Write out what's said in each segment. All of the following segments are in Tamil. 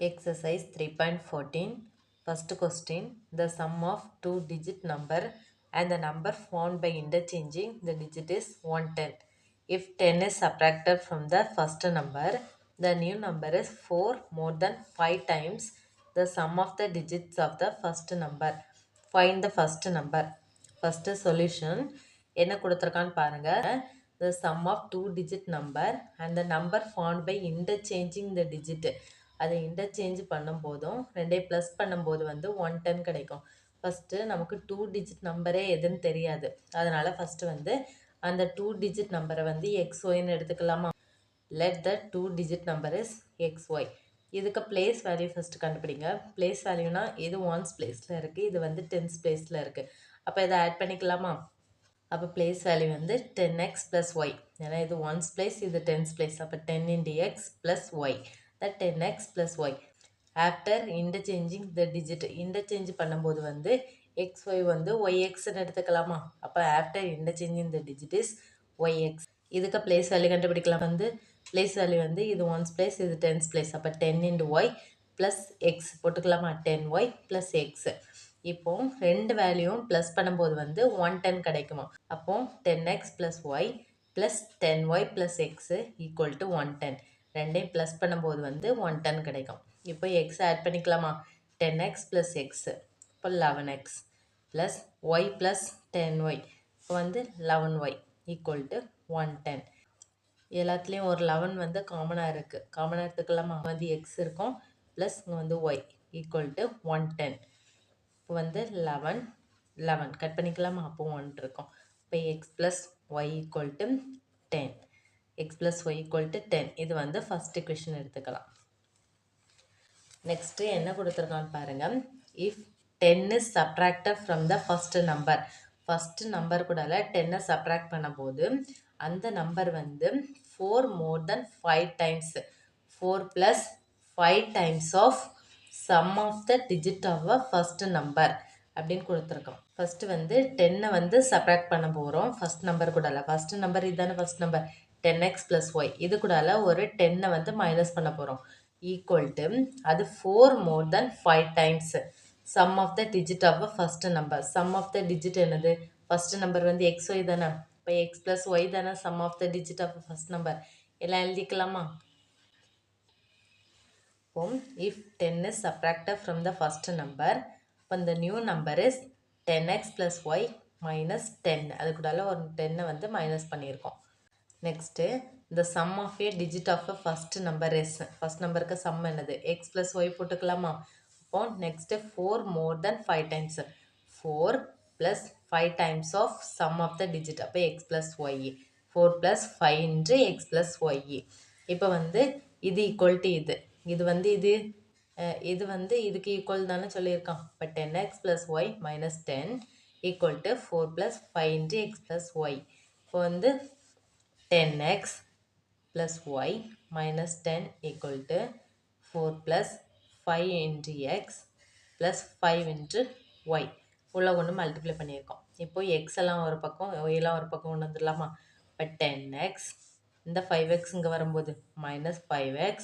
Exercise 3.14. First question. The sum of two-digit number and the number formed by interchanging the digit is 110. If 10 is subtracted from the first number, the new number is 4 more than 5 times the sum of the digits of the first number. Find the first number. First solution. என்ன கொடுத்துருக்கான்னு பாருங்க. The sum of two-digit number and the number formed by interchanging the digit. அதை இன்டர்சேஞ்ச் பண்ணும் போதும் ரெண்டையும் ப்ளஸ் பண்ணும்போது வந்து 110 கிடைக்கும். ஃபஸ்ட்டு நமக்கு 2 digit நம்பரே எதுன்னு தெரியாது. அதனால் ஃபஸ்ட்டு வந்து அந்த 2 digit நம்பரை வந்து XYன்னு எடுத்துக்கலாமா. Let the 2 digit number is XY. இதுக்கு பிளேஸ் வேல்யூ ஃபஸ்ட்டு கண்டுபிடிங்க. பிளேஸ் வேல்யூனா இது ஒன்ஸ் பிளேஸில் இருக்குது, இது வந்து டென்ஸ் பிளேஸில் இருக்குது. அப்போ இதை ஆட் பண்ணிக்கலாமா. அப்போ பிளேஸ் வேல்யூ வந்து 10x + y. ஏன்னா இது ஒன்ஸ் பிளேஸ், இது டென்ஸ் பிளேஸ். அப்போ 10 × x + y. that 10x + y. After interchanging the digit, interchange பண்ணும்போது வந்து xy வந்து yxன்னு எடுத்துக்கலாமா. அப்போ after interchanging the digit is yx. இதுக்கு பிளேஸ் வேல்யூ கண்டுபிடிக்கலாம். வந்து பிளேஸ் வேல்யூ வந்து இது ஒன்ஸ் பிளேஸ், இது டென்ஸ் பிளேஸ். அப்போ 10 × y + x போட்டுக்கலாமா. 10y + x. இப்போ ரெண்டு வேல்யூவும் ப்ளஸ் பண்ணும்போது வந்து 110 கிடைக்குமா. அப்போ 10x + y + 10y + x = 110. ரெண்டையும் ப்ளஸ் பண்ணும்போது வந்து 110 கிடைக்கும். இப்போ x ஆட் பண்ணிக்கலாமா. 10x + x இப்போ 11x + y + 10y இப்போ வந்து 11y = 110. எல்லாத்துலேயும் ஒரு 11 வந்து காமனாக இருக்குது. காமனாக எடுத்துக்கலாமா. வந்து எக்ஸ் இருக்கும் ப்ளஸ் இங்கே வந்து ஒய் = 110. இப்போ வந்து 11 கட் பண்ணிக்கலாமா. அப்போ 1 இருக்கும். இப்போ x plus y = 10. X plus y = 10. இது வந்து ஃபஸ்ட் இக்குவேஷன் எடுத்துக்கலாம். நெக்ஸ்ட்டு என்ன கொடுத்துருக்கான்னு பாருங்கள். If 10 is subtracted from the first number. First number கூட 10 சப்ராக்ட் பண்ணும்போது அந்த நம்பர் வந்து 4 more than 5 times. 4 + 5 times of sum of the digit of a first number அப்படின்னு கொடுத்துருக்கோம். ஃபஸ்ட்டு வந்து 10 வந்து சப்ராக்ட் பண்ண போகிறோம் ஃபஸ்ட் நம்பர் கூட. ஃபஸ்ட்டு நம்பர் இதுதானே ஃபஸ்ட் நம்பர் 10x + y. இது கூட ஒரு 10 வந்து மைனஸ் பண்ண போகிறோம். ஈக்குவல் அது 4 more than 5 times sum of the digit of first number. Sum of the digit என்னது. ஃபர்ஸ்ட் நம்பர் வந்து XY தானே. இப்போ x + y தானே sum of the digit of first number. எல்லாம் எழுதிக்கலாமா. இப்போ if 10 is subtracted from the first number, இப்போ the new number is 10x + y minus 10. அது கூட ஒரு 10 வந்து மைனஸ் பண்ணியிருக்கோம். Next the sum of a digit of a first number is, first நம்பருக்கு சம் என்னது x + y போட்டுக்கலாமா. இப்போ next 4 more than 5 times. 4 + 5 times of sum of the digit. அப்போ x + y. 4 + 5 × x + y. இப்போ வந்து இது ஈக்குவல் டு இது, இது வந்து இது வந்து இதுக்கு ஈக்குவல் தானே சொல்லியிருக்கான். இப்போ 10x + y minus 10 = 4 + 5 × x + y. இப்போ வந்து 10x + y minus 10 = 4 + 5 × x + 5 × y. உள்ள கொண்டு மல்டிப்ளை பண்ணியிருக்கோம். இப்போ எக்ஸ் எல்லாம் ஒரு பக்கம், ஒய்லாம் ஒரு பக்கம் கொண்டு வந்துடலாமா. இப்போ 10x இந்த 5x இங்கே வரும்போது -5x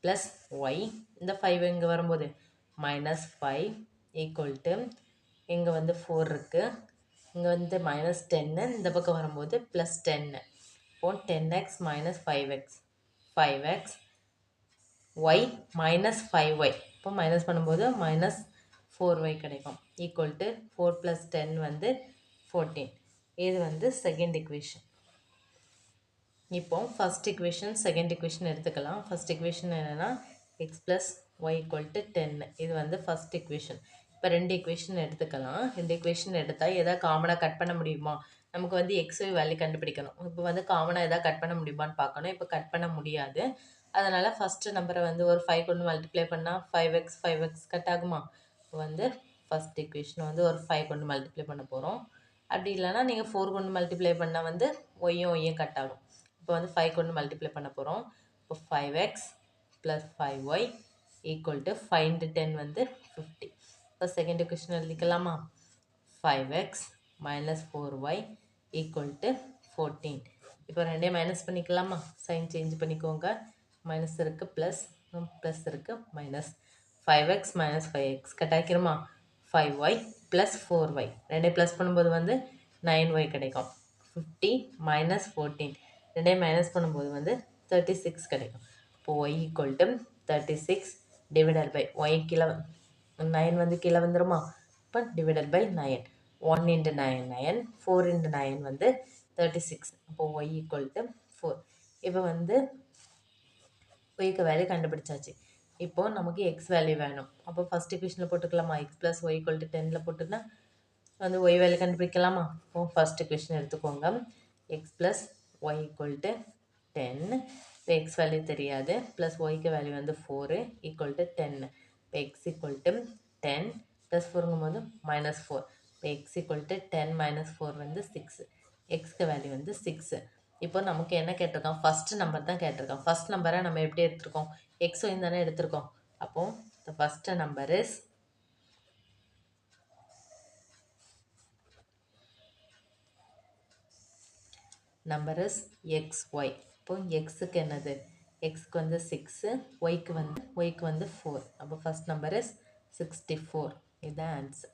ப்ளஸ் ஒய், இந்த 5 இங்கே வரும்போது -5 = இங்கே வந்து 4 இருக்குது, இங்கே வந்து -10, இந்த பக்கம் வரும்போது +10. இப்போ 10x - 5x 5x Y -5y. இப்போ மைனஸ் பண்ணும்போது -4y கிடைக்கும். ஈக்குவல் டு 4 + 10 வந்து 14. இது வந்து செகண்ட் இக்குவேஷன். இப்போ ஃபஸ்ட் இக்குவேஷன் செகண்ட் இக்குவேஷன் எடுத்துக்கலாம். ஃபஸ்ட் இக்குவேஷன் என்னென்னா x + y = 10. இது வந்து ஃபஸ்ட் இக்குவேஷன். இப்போ ரெண்டு இக்குவேஷன் எடுத்துக்கலாம். ரெண்டு இக்குவேஷன் எடுத்தால் எதாவது காமனாக கட் பண்ண முடியுமா. நமக்கு வந்து XY வேல்யூ கண்டுபிடிக்கணும். இப்போ வந்து காமனாக எதாவது கட் பண்ண முடியுமான்னு பார்க்கணும். இப்போ கட் பண்ண முடியாது. அதனால் ஃபஸ்ட்டு நம்பரை வந்து ஒரு 5 கொண்டு மல்டிப்ளை பண்ணால் 5x கட் ஆகுமா. இப்போ வந்து ஃபஸ்ட் இக்குவேஷனை வந்து ஒரு 5 கொண்டு மல்டிப்ளை பண்ண போகிறோம். அப்படி இல்லைனா நீங்கள் 4 கொண்டு மல்டிப்ளை பண்ணால் வந்து ஒய்யும் கட் ஆகும். இப்போ வந்து 5 கொண்டு மல்டிப்ளை பண்ண போகிறோம். இப்போ 5x + 5y = 5 × 10 வந்து 50. இப்போ செகண்ட் இக்குவேஷன் எழுதிக்கலாமா. 5x - 4y = 14. இப்போ ரெண்டையும் மைனஸ் பண்ணிக்கலாமா. சைன் சேஞ்ச் பண்ணிக்கோங்க. மைனஸ் இருக்குது ப்ளஸ் ப்ளஸ் இருக்குது minus 5x minus 5x கட்டாக்கிறோமா 5y plus 4y ரெண்டையும் ப்ளஸ் பண்ணும்போது வந்து 9y கிடைக்கும் 50 மைனஸ் 14 ரெண்டையும் மைனஸ் பண்ணும்போது வந்து 36 கிடைக்கும் இப்போ y equal to 36 divided by y கீழே 9 வந்து கீழே வந்துருமா இப்போ டிவைடட் பை 9 1 into 9 9 4 into 9 வந்து 36 அப்போ y ஈக்குவல் டு 4 இப்போ வந்து ஒய்க்கு வேல்யூ கண்டுபிடிச்சாச்சு இப்போ நமக்கு எக்ஸ் வேல்யூ வேணும் அப்போ ஃபஸ்ட் இக்குவேஷனில் போட்டுக்கலாமா x plus y equal to 10ல் போட்டுன்னா வந்து ஒய் வேல்யூ கண்டுபிடிக்கலாமா இப்போ ஃபஸ்ட் இக்குவேஷன் எடுத்துக்கோங்க x plus y equal to 10 இப்போ எக்ஸ் வேல்யூ தெரியாது ப்ளஸ் ஒய்க்கு வேல்யூ வந்து 4 ஈக்குவல் டு 10 இப்போ எக்ஸ் ஈக்குவல் டு 10 ப்ளஸ் 4ங்கும் போது மைனஸ் 4 இப்போ எக்ஸ் ஈக்குவல் டு 10 மைனஸ் 4 வந்து 6 எக்ஸ்க்கு வேல்யூ வந்து 6 இப்போ நமக்கு என்ன கேட்டிருக்கோம் ஃபர்ஸ்ட் நம்பர் தான் கேட்டிருக்கோம் ஃபர்ஸ்ட் நம்பரை நம்ம எப்படி எடுத்திருக்கோம் எக்ஸ் ஒய் தானே எடுத்திருக்கோம் அப்போ the first number is xy இப்போ எக்ஸுக்கு என்னது எக்ஸ்க்கு வந்து 6 ஒய்க்கு வந்து 4 அப்போ ஃபர்ஸ்ட் நம்பர் இஸ் 64 இதுதான் ஆன்சர்